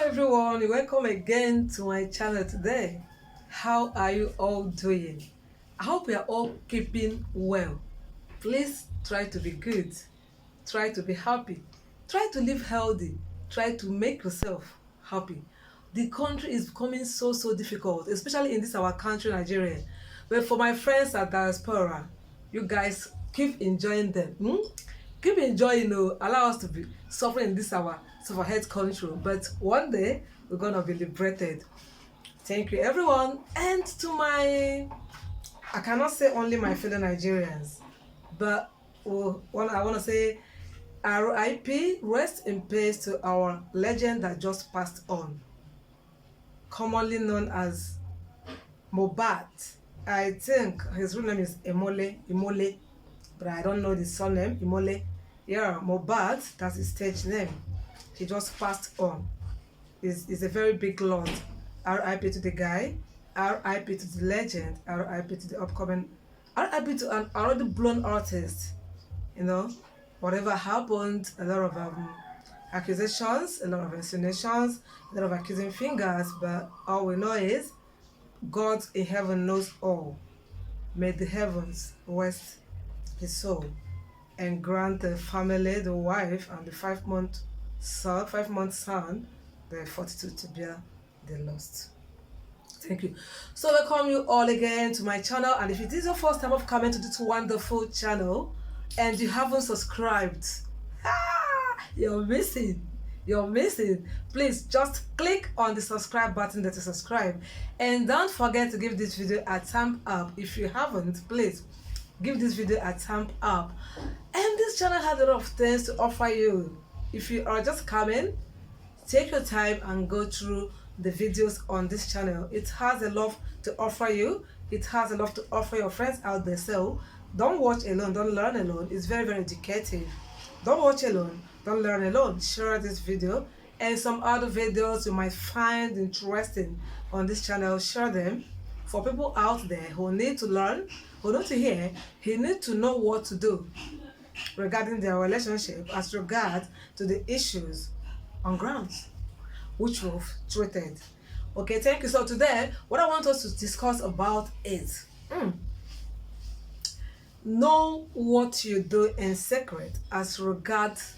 everyone, welcome again to my channel today. How are you all doing? I hope you are all keeping well. Please try to be good, try to be happy, try to live healthy, try to make yourself happy. The country is becoming so difficult, especially in this our country, Nigeria. But for my friends at diaspora, you guys keep enjoying them. Keep enjoying, allow us to be suffering in this our head country. But one day we're gonna be liberated. Thank you, everyone, and to my, I cannot say only my fellow Nigerians, but I want to say RIP, rest in peace to our legend that just passed on, commonly known as Mohbad. I think his real name is Imole, but I don't know the surname, Imole. Yeah, Mohbad, that's his stage name. He just passed on. Is a very big loss. RIP to the guy, RIP to the legend, RIP to the upcoming, RIP to an already blown artist. Whatever happened, a lot of accusations, a lot of insinuations, a lot of accusing fingers, but all we know is God in heaven knows all. May the heavens rest his soul and grant the family, the wife, and the 5-month son, the fortitude to bear the lost. Thank you. So welcome you all again to my channel, and if it is your first time of coming to this wonderful channel and you haven't subscribed, you're missing. Please just click on the subscribe button that is subscribe, and don't forget to give this video a thumb up. If you haven't, please give this video a thumb up. And this channel has a lot of things to offer you. If you are just coming, take your time and go through the videos on this channel. It has a lot to offer you. It has a lot to offer your friends out there. So don't watch alone, don't learn alone. It's very educative. Don't watch alone, don't learn alone. Share this video and some other videos you might find interesting on this channel. Share them for people out there who need to learn, who need to hear, who need to know what to do regarding their relationship as regard to the issues on grounds which we've treated. Okay, thank you. So today, what I want us to discuss about is know what you do in secret as regards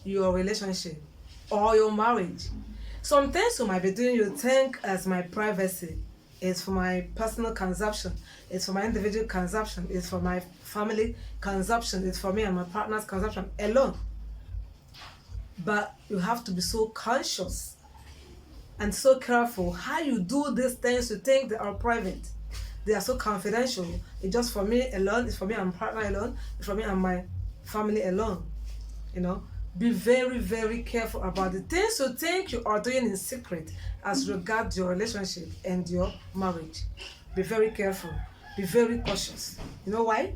your relationship or your marriage. Some things you might be doing you think as my privacy, it's for my personal consumption, it's for my individual consumption, it's for my family consumption, it's for me and my partner's consumption alone. But you have to be so conscious and so careful how you do these things you think they are private. They are so confidential. It's just for me alone, it's for me and my partner alone, it's for me and my family alone. Be very careful about the things you think you are doing in secret as regards your relationship and your marriage. Be very careful. Be very cautious. You know why?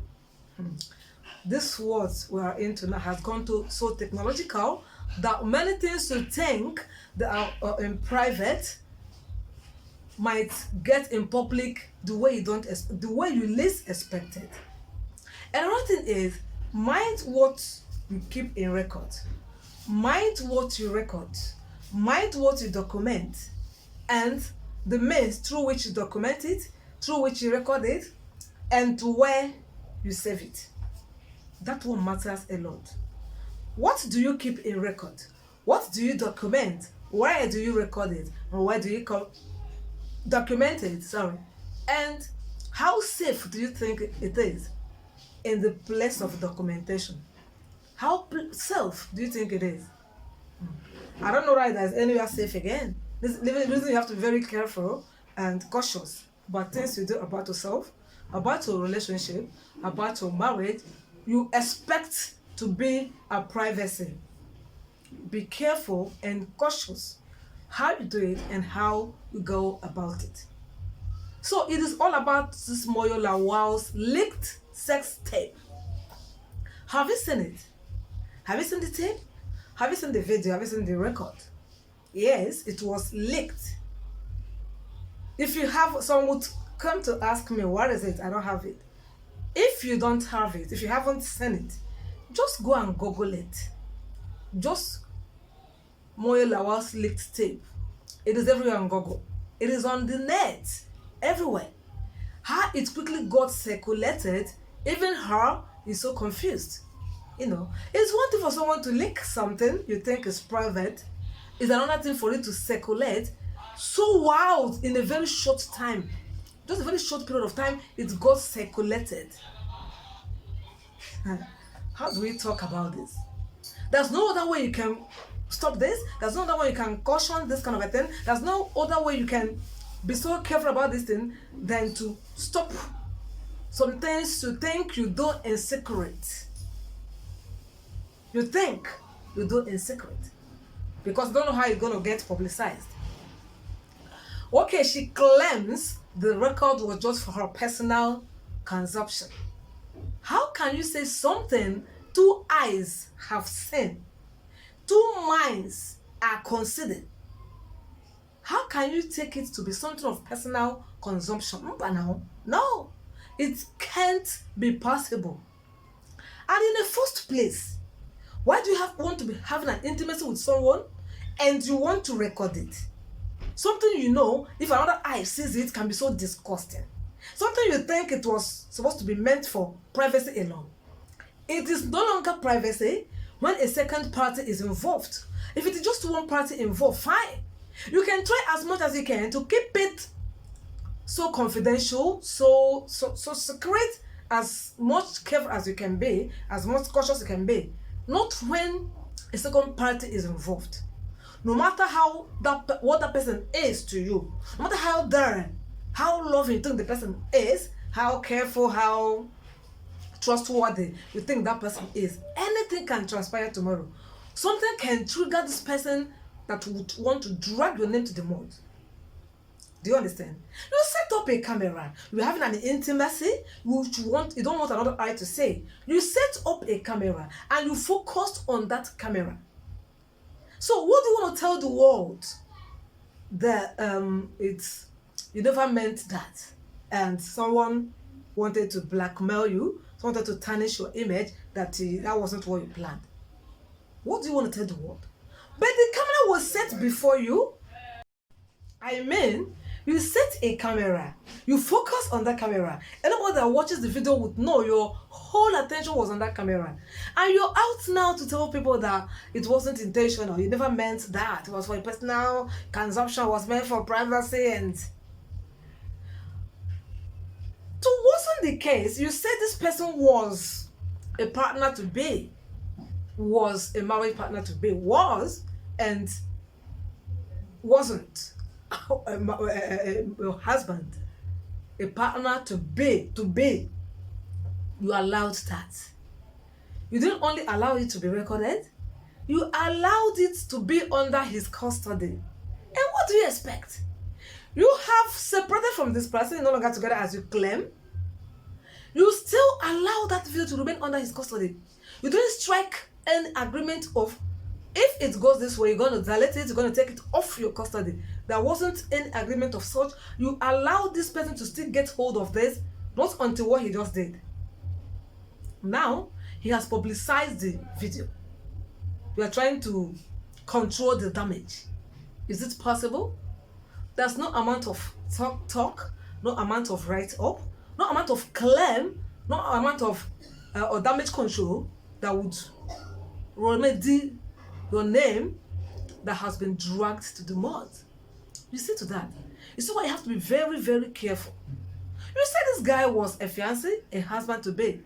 This world we are into now has gone to so technological that many things you think that are in private might get in public the way you least expect it. And another thing is, mind what you keep in record, mind what you record, mind what you document, and the means through which you document it, through which you record it, and to where you save it. That one matters a lot. What do you keep in record? What do you document? Where do you record it? And where do you document it? And how safe do you think it is in the place of documentation? How safe do you think it is? I don't know why there's anywhere safe again. This reason you have to be very careful and cautious about things you do about yourself, about your relationship, about your marriage. You expect to be a privacy. Be careful and cautious how you do it and how you go about it. So it is all about this Moyo Lawal's leaked sex tape. Have you seen it? Have you seen the tape? Have you seen the video? Have you seen the record? Yes, it was leaked. If you have, someone would come to ask me, what is it? I don't have it. If you don't have it, if you haven't seen it, just go and Google it. Just Moyo Lawal's leaked tape. It is everywhere on Google. It is on the net, everywhere. How it quickly got circulated, even her is so confused. You know, it's one thing for someone to leak something you think is private. It's another thing for it to circulate so wild in a very short time. Just a very short period of time, it got circulated. How do we talk about this? There's no other way you can stop this. There's no other way you can caution this kind of a thing. There's no other way you can be so careful about this thing than to stop some things you think you do in secret. You think you do in secret because you don't know how it's going to get publicized. Okay, she claims the record was just for her personal consumption. How can you say something two eyes have seen, two minds are considered? How can you take it to be something of personal consumption? No, it can't be possible. And in the first place, why do you want to be having an intimacy with someone and you want to record it? Something you know, if another eye sees it, can be so disgusting. Something you think it was supposed to be meant for privacy alone. It is no longer privacy when a second party is involved. If it is just one party involved, fine. You can try as much as you can to keep it so confidential, so secret, as much careful as you can be, as much cautious you can be. Not when a second party is involved. No matter how what that person is to you, no matter how daring, how loving you think the person is, how careful, how trustworthy you think that person is, anything can transpire tomorrow. Something can trigger this person that would want to drag your name to the mud. Do you understand? You set up a camera. You're having an intimacy which you don't want another eye to say. You set up a camera and you focus on that camera. So what do you want to tell the world? That you never meant that, and someone wanted to blackmail you, someone wanted to tarnish your image, that wasn't what you planned. What do you want to tell the world? But the camera was set before you. I mean, you set a camera, you focus on that camera. Anyone that watches the video would know your whole attention was on that camera. And you're out now to tell people that it wasn't intentional, you never meant that. It was for personal consumption, it was meant for privacy. And so wasn't the case. You said this person was a partner to be, was a married partner to be, was and wasn't a husband, a partner to be. You allowed that. You didn't only allow it to be recorded, you allowed it to be under his custody. And what do you expect? You have separated from this person, no longer together as you claim. You still allow that video to remain under his custody. You didn't strike an agreement of, if it goes this way, you're going to delete it, you're going to take it off your custody. There wasn't any agreement of such. You allowed this person to still get hold of this, not until what he just did. Now, he has publicized the video. You are trying to control the damage. Is it possible? There's no amount of talk, no amount of write-up, no amount of claim, no amount of or damage control that would remedy your name that has been dragged to the mud. You see to that. You see why you have to be very, very careful. You said this guy was a fiancé, a husband to be.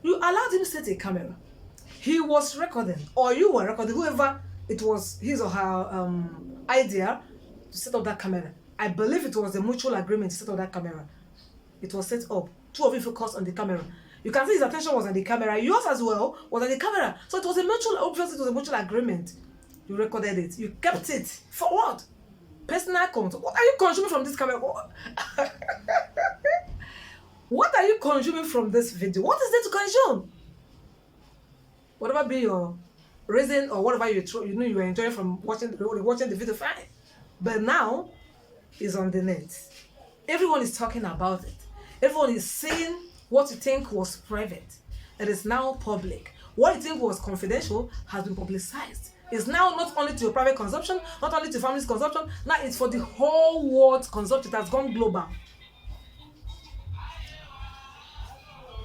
You allowed him to set a camera. He was recording, or you were recording, whoever it was, his or her idea to set up that camera. I believe it was a mutual agreement to set up that camera. It was set up. Two of you focused on the camera. You can see his attention was on the camera. Yours as well was on the camera. So it was a mutual, obviously it was a mutual agreement. You recorded it. You kept it. For what? Personal content. What are you consuming from this camera? What are you consuming from this video? What is there to consume? Whatever be your reason or whatever you know you were enjoying from watching the video, fine. But now it's on the net. Everyone is talking about it. Everyone is seeing what you think was private. It is now public. What you think was confidential has been publicized. It's now not only to your private consumption, not only to family's consumption, now it's for the whole world's consumption. It has gone global.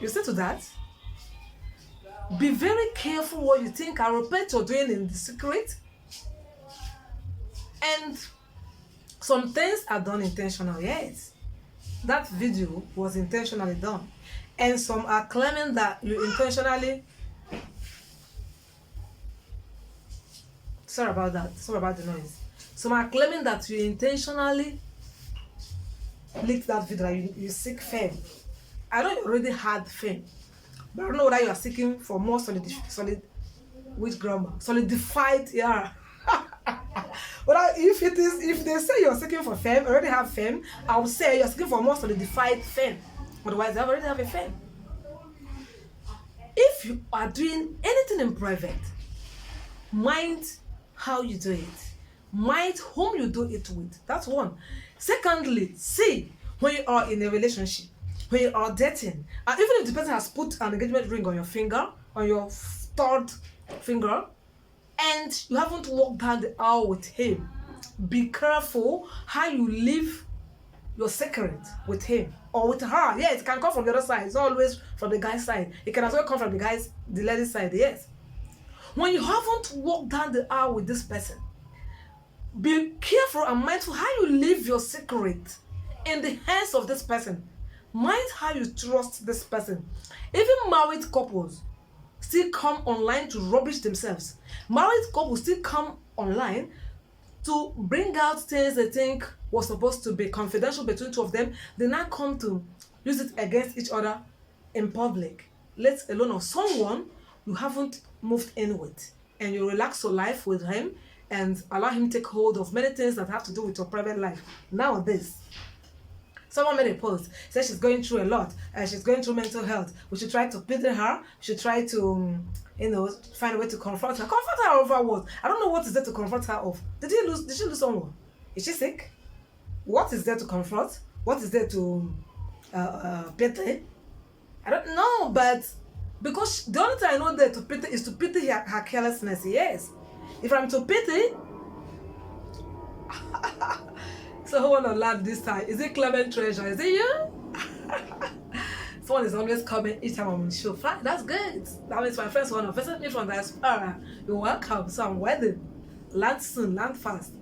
You see to that? Be very careful what you think and repeat you're doing in the secret. And some things are done intentionally, yes. That video was intentionally done. And some are claiming that you intentionally. Sorry about that. Sorry about the noise. Some are claiming that you intentionally leaked that video, that you seek fame. I know you already had fame, but I don't know whether you are seeking for more which grammar? Solidified, yeah. But if they say you're seeking for fame, already have fame, I would say you're seeking for more solidified fame. Otherwise, they already have a fame. If you are doing anything in private, mind how you do it. Mind whom you do it with. That's one. Secondly, see when you are in a relationship, when you are dating, and even if the person has put an engagement ring on your finger, on your third finger, and you haven't walked down the aisle with him, be careful how you leave your secret with him or with her. Yeah, it can come from the other side. It's always from the guy's side. It can as well come from the lady's side. Yes. When you haven't walked down the aisle with this person, be careful and mindful how you leave your secret in the hands of this person. Mind how you trust this person. Even married couples still come online to rubbish themselves. Married couples still come online to bring out things they think was supposed to be confidential between two of them. They now come to use it against each other in public, let alone of someone you haven't moved in with, and you relax your life with him and allow him take hold of many things that have to do with your private life. Nowadays, someone made a post, said she's going through a lot, she's going through mental health. We should try to pity her. We should try to, find a way to confront her. Confront her over what? I don't know what is there to confront her of. Did she lose someone? Is she sick? What is there to confront? What is there to pity? I don't know, but because the only thing I know there to pity is to pity her carelessness. Yes. If I'm to pity, so who wanna laugh this time? Is it Clement Treasure? Is it you? Someone is always coming each time I'm on the show. Fine, that's good. That means my friends want to visit me from diaspora. You're welcome. So I'm wedding. Land soon, land fast.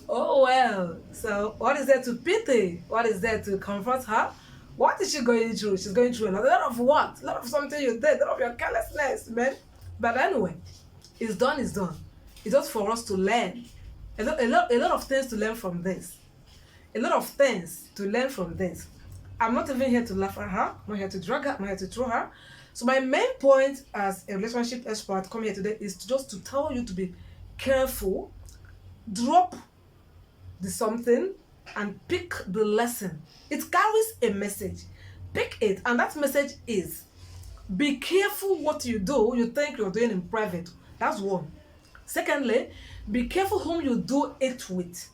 Oh well. So what is there to pity? What is there to comfort her? What is she going through? She's going through a lot of what? A lot of something you did, a lot of your carelessness, man. But anyway, it's done, it's done. It's just for us to learn. A lot of things to learn from this. A lot of things to learn from this. I'm not even here to laugh at her. I'm not here to drag her. I'm not here to throw her. So my main point as a relationship expert coming here today is just to tell you to be careful. Drop the something and pick the lesson. It carries a message. Pick it, and that message is: be careful what you do. You think you're doing in private. That's one. Secondly, be careful whom you do it with.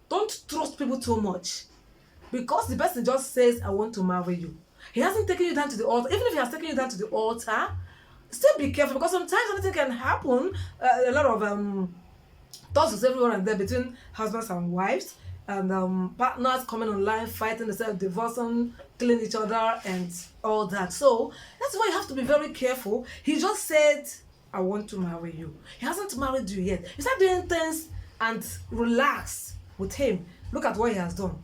Don't trust people too much. Because the person just says, I want to marry you. He hasn't taken you down to the altar. Even if he has taken you down to the altar, still be careful, because sometimes anything can happen. A lot of tussles everywhere and there between husbands and wives, and partners coming online, fighting themselves, divorcing, killing each other, and all that. So that's why you have to be very careful. He just said, I want to marry you. He hasn't married you yet. You start doing things and relax with him. Look at what he has done.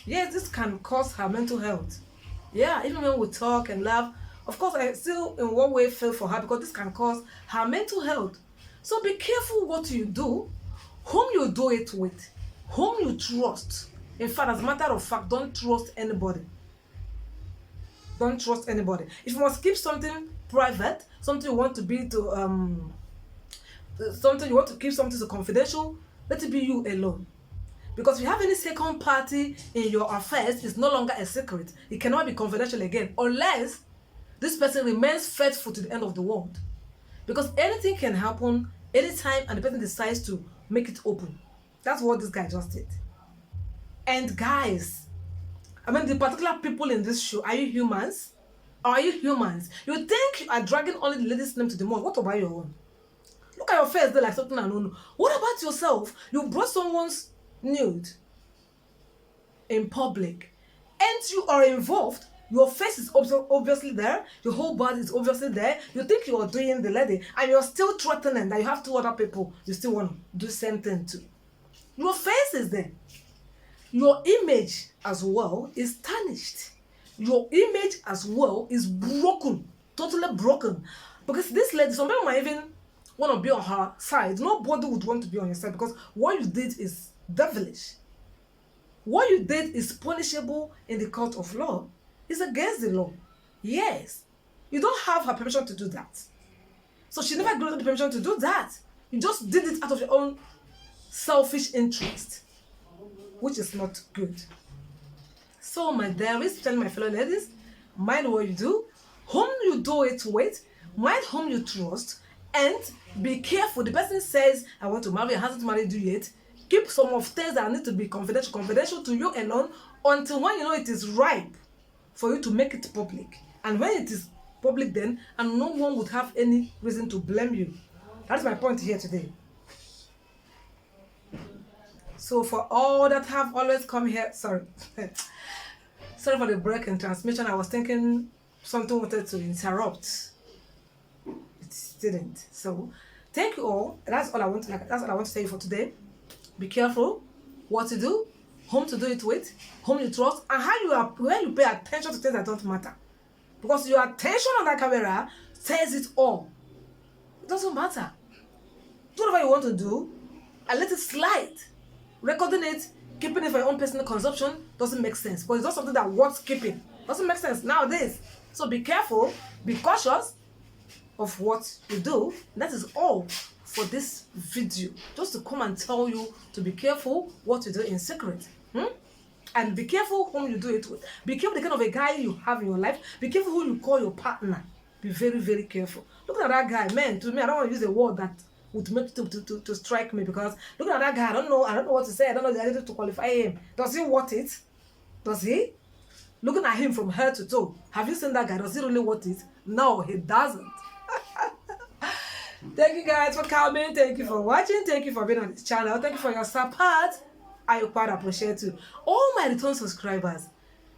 Yes, this can cause her mental health. Yeah, even when we talk and laugh, of course, I still in one way feel for her, because this can cause her mental health. So be careful what you do, whom you do it with, whom you trust. In fact, as a matter of fact, don't trust anybody. Don't trust anybody. If you must keep something private, something you want to be to something you want to keep something so confidential, let it be you alone. Because if you have any second party in your affairs, it's no longer a secret. It cannot be confidential again, unless this person remains faithful to the end of the world. Because anything can happen anytime, and the person decides to make it open. That's what this guy just did. And guys, I mean, the particular people in this show, are you humans? Are you humans? You think you are dragging only the lady's name to the mud. What about your own? Look at your face there like something unknown. What about yourself? You brought someone's nude in public and you are involved. Your face is obviously there. Your whole body is obviously there. You think you are doing the lady and you're still threatening that you have two other people you still want to do the same thing to. Your face is there. Your image as well is tarnished. Your image as well is broken. Totally broken. Because this lady, some people might even want to be on her side. Nobody would want to be on your side because what you did is devilish. What you did is punishable in the court of law. It's against the law. Yes. You don't have her permission to do that. So she never granted the permission to do that. You just did it out of your own selfish interest, which is not good. So my dearest, telling my fellow ladies, mind what you do, whom you do it with, mind whom you trust, and be careful. The person says, I want to marry and hasn't married you yet. Keep some of things that need to be confidential to you alone until when you know it is ripe for you to make it public. And when it is public then, and no one would have any reason to blame you. That's my point here today. So for all that have always come here, sorry. Sorry for the break in transmission. I was thinking something wanted to interrupt. It didn't. So thank you all. That's all I want to say for today. Be careful what to do, whom to do it with, whom you trust, and where you pay attention to things that don't matter. Because your attention on that camera says it all. It doesn't matter. Do whatever you want to do and let it slide. Recording it, keeping it for your own personal consumption doesn't make sense. But it's not something that worth keeping. Doesn't make sense nowadays. So be careful, be cautious of what you do. That is all for this video. Just to come and tell you to be careful what you do in secret. And be careful whom you do it with. Be careful the kind of a guy you have in your life. Be careful who you call your partner. Be very, very careful. Look at that guy, man. To me, I don't want to use a word that would make to strike me, because looking at that guy, I don't know what to say. I don't know the ability to qualify him. Does he want it? Does he? Looking at him from head to toe, have you seen that guy? Does he really want it? No, he doesn't. Thank you guys for coming. Thank you for watching. Thank you for being on this channel. Thank you for your support. I quite appreciate you. All my return subscribers,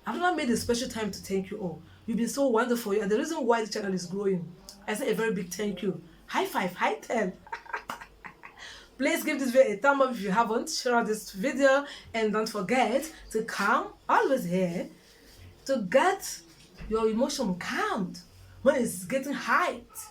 I've never made a special time to thank you all. You've been so wonderful, and the reason why the channel is growing. I say a very big thank you. High five, high 10. Please give this video a thumb up if you haven't. Share this video, and don't forget to come always here to get your emotion calmed when it's getting hyped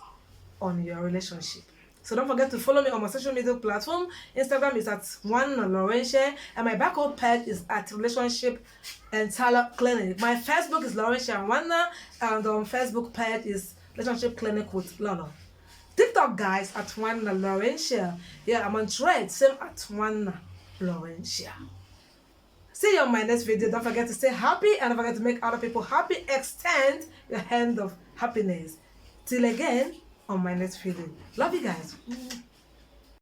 on your relationship. So don't forget to follow me on my social media platform. Instagram is at @Laurentia, and my backup page is at Relationship and Talent Clinic. My Facebook is Laurentia and on Facebook page is Relationship Clinic with Lolo. TikTok guys at Laurentia. Yeah, I'm on Thread, same at Laurentia. See you on my next video. Don't forget to stay happy and don't forget to make other people happy. Extend your hand of happiness. Till again on my next video. Love you guys.